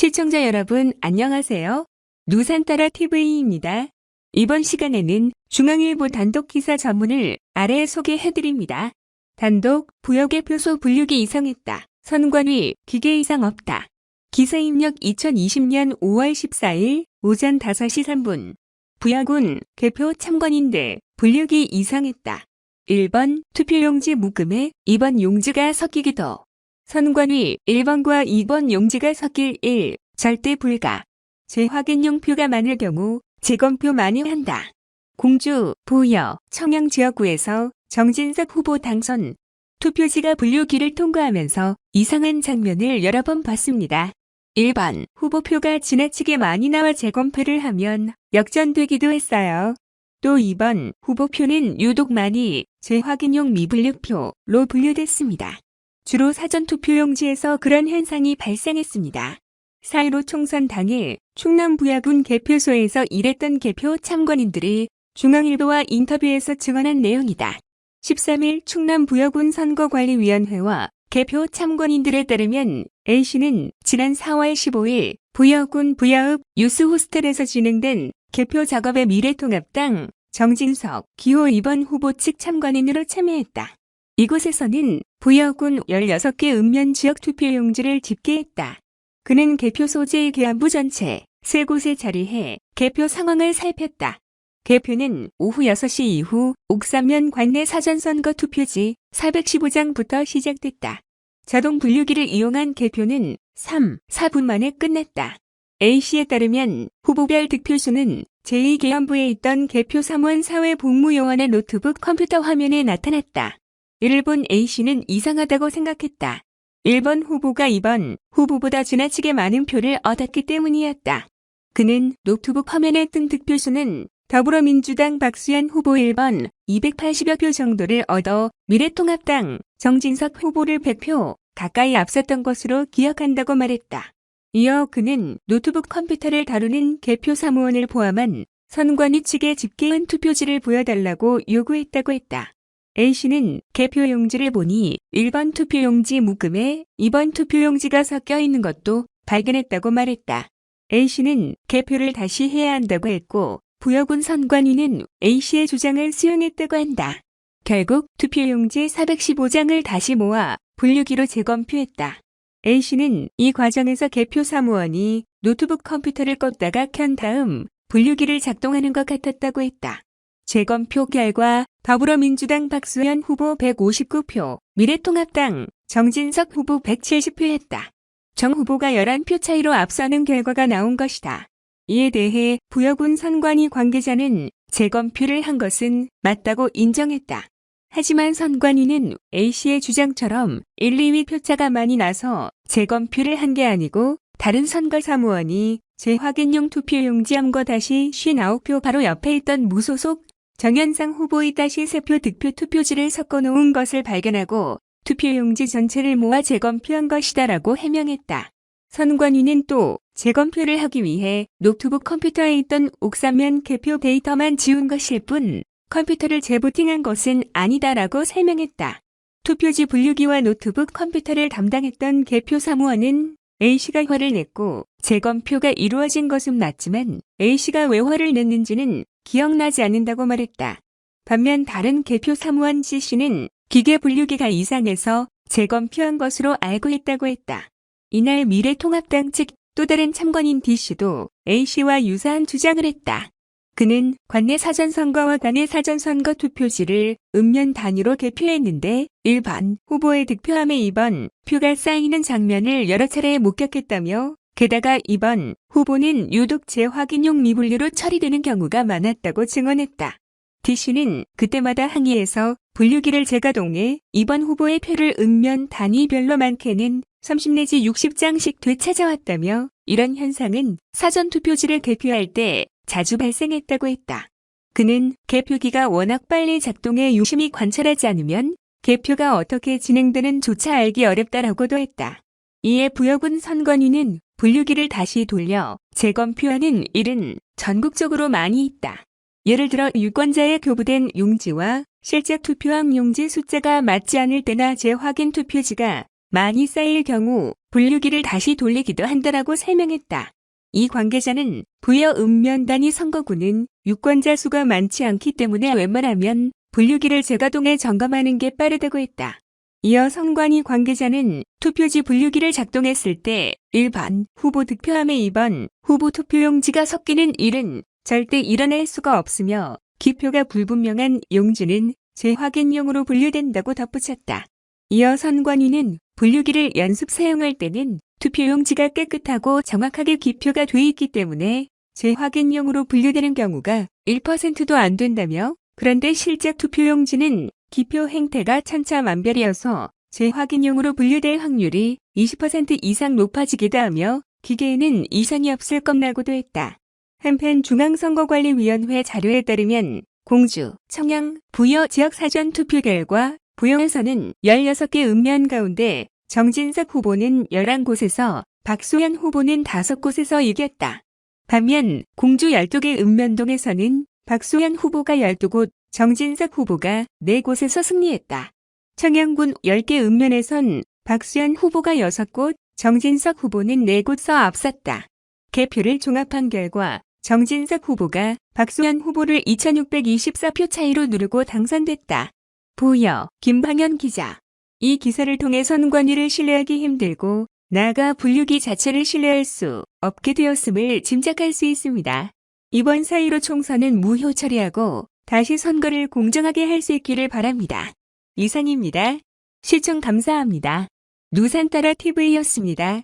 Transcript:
시청자 여러분 안녕하세요. 누산따라TV입니다. 이번 시간에는 중앙일보 단독기사 전문을 아래 소개해드립니다. 단독, 부역의 표소 분류기 이상했다. 선관위, 기계 이상 없다. 기사 입력 2020년 5월 14일 오전 5시 3분. 부역은 개표 참관인들 분류기 이상했다. 1번 투표용지 묶음에 2번 용지가 섞이기도. 선관위 1번과 2번 용지가 섞일 1. 절대 불가. 재확인용 표가 많을 경우 재검표 많이 한다. 공주, 보여, 청양 지역구에서 정진석 후보 당선. 투표지가 분류기를 통과하면서 이상한 장면을 여러 번 봤습니다. 1번 후보표가 지나치게 많이 나와 재검표를 하면 역전되기도 했어요. 또 2번 후보표는 유독 많이 재확인용 미분류표로 분류됐습니다. 주로 사전투표용지에서 그런 현상이 발생했습니다. 4.15 총선 당일 충남 부여군 개표소에서 일했던 개표 참관인들이 중앙일보와 인터뷰에서 증언한 내용이다. 13일 충남 부여군 선거관리위원회와 개표 참관인들에 따르면 A씨는 지난 4월 15일 부여군 부여읍 유스호스텔에서 진행된 개표 작업에 미래통합당 정진석, 기호 2번 후보 측 참관인으로 참여했다. 이곳에서는 부여군 16개 읍면 지역 투표용지를 집계했다. 그는 개표 소재의 계안부 전체 3곳에 자리해 개표 상황을 살폈다. 개표는 오후 6시 이후 옥산면 관내 사전선거 투표지 415장부터 시작됐다. 자동 분류기를 이용한 개표는 3, 4분 만에 끝났다. A씨에 따르면 후보별 득표수는 제2계엄부에 있던 개표 사무원 사회복무요원의 노트북 컴퓨터 화면에 나타났다. 이를 본 A씨는 이상하다고 생각했다. 1번 후보가 2번 후보보다 지나치게 많은 표를 얻었기 때문이었다. 그는 노트북 화면에 뜬 득표수는 더불어민주당 박수현 후보 1번 280여 표 정도를 얻어 미래통합당 정진석 후보를 100표 가까이 앞섰던 것으로 기억한다고 말했다. 이어 그는 노트북 컴퓨터를 다루는 개표 사무원을 포함한 선관위 측에 집계한 투표지를 보여달라고 요구했다고 했다. A씨는 개표용지를 보니 1번 투표용지 묶음에 2번 투표용지가 섞여 있는 것도 발견했다고 말했다. A씨는 개표를 다시 해야 한다고 했고 부여군 선관위는 A씨의 주장을 수용했다고 한다. 결국 투표용지 415장을 다시 모아 분류기로 재검표했다. A씨는 이 과정에서 개표 사무원이 노트북 컴퓨터를 껐다가 켠 다음 분류기를 작동하는 것 같았다고 했다. 재검표 결과 더불어민주당 박수현 후보 159표, 미래통합당 정진석 후보 170표였다. 정 후보가 11표 차이로 앞서는 결과가 나온 것이다. 이에 대해 부여군 선관위 관계자는 재검표를 한 것은 맞다고 인정했다. 하지만 선관위는 A씨의 주장처럼 1, 2위 표차가 많이 나서 재검표를 한 게 아니고 다른 선거사무원이 재확인용 투표용지함과 다시 59표 바로 옆에 있던 무소속 정현상 후보의 다시 3표 득표 투표지를 섞어놓은 것을 발견하고 투표용지 전체를 모아 재검표한 것이다라고 해명했다. 선관위는 또 재검표를 하기 위해 노트북 컴퓨터에 있던 옥산면 개표 데이터만 지운 것일 뿐 컴퓨터를 재부팅한 것은 아니다라고 설명했다. 투표지 분류기와 노트북 컴퓨터를 담당했던 개표 사무원은 A씨가 화를 냈고 재검표가 이루어진 것은 맞지만 A씨가 왜 화를 냈는지는 기억나지 않는다고 말했다. 반면 다른 개표 사무원 C씨는 기계 분류기가 이상해서 재검표한 것으로 알고 있다고 했다. 이날 미래통합당 측 또 다른 참관인 D씨도 A씨와 유사한 주장을 했다. 그는 관내 사전선거와 관내 사전선거 투표지를 읍면 단위로 개표했는데 1번 후보의 득표함에 2번 표가 쌓이는 장면을 여러 차례 목격했다며 게다가 2번 후보는 유독 재확인용 미분류로 처리되는 경우가 많았다고 증언했다. D씨는 그때마다 항의해서 분류기를 재가동해 2번 후보의 표를 읍면 단위별로 많게는 30 내지 60장씩 되찾아왔다며 이런 현상은 사전투표지를 개표할 때 자주 발생했다고 했다. 그는 개표기가 워낙 빨리 작동해 유심히 관찰하지 않으면 개표가 어떻게 진행되는조차 알기 어렵다라고도 했다. 이에 부여군 선관위는 분류기를 다시 돌려 재검표하는 일은 전국적으로 많이 있다. 예를 들어 유권자의 교부된 용지와 실제 투표함 용지 숫자가 맞지 않을 때나 재확인 투표지가 많이 쌓일 경우 분류기를 다시 돌리기도 한다라고 설명했다. 이 관계자는 부여 읍면단위 선거구는 유권자 수가 많지 않기 때문에 웬만하면 분류기를 재가동해 점검하는 게 빠르다고 했다. 이어 선관위 관계자는 투표지 분류기를 작동했을 때 1번 후보 득표함에 2번 후보 투표용지가 섞이는 일은 절대 일어날 수가 없으며 기표가 불분명한 용지는 재확인용으로 분류된다고 덧붙였다. 이어 선관위는 분류기를 연습 사용할 때는 투표용지가 깨끗하고 정확하게 기표가 돼 있기 때문에 재확인용으로 분류되는 경우가 1%도 안 된다며, 그런데 실제 투표용지는 기표 행태가 천차만별이어서 재확인용으로 분류될 확률이 20% 이상 높아지기도 하며 기계에는 이상이 없을 겁라고도 했다. 한편 중앙선거관리위원회 자료에 따르면 공주, 청양, 부여 지역 사전 투표 결과 부여에서는 16개 읍면 가운데 정진석 후보는 11곳에서 박소연 후보는 5곳에서 이겼다. 반면 공주 12개 읍면동에서는 박소연 후보가 12곳, 정진석 후보가 4곳에서 승리했다. 청양군 10개 읍면에선 박소연 후보가 6곳, 정진석 후보는 4곳서 앞섰다. 개표를 종합한 결과 정진석 후보가 박소연 후보를 2624표 차이로 누르고 당선됐다. 부여, 김방현 기자. 이 기사를 통해 선관위를 신뢰하기 힘들고 나아가 분류기 자체를 신뢰할 수 없게 되었음을 짐작할 수 있습니다. 이번 4.15 총선은 무효 처리하고 다시 선거를 공정하게 할 수 있기를 바랍니다. 이상입니다. 시청 감사합니다. 누산따라 TV였습니다.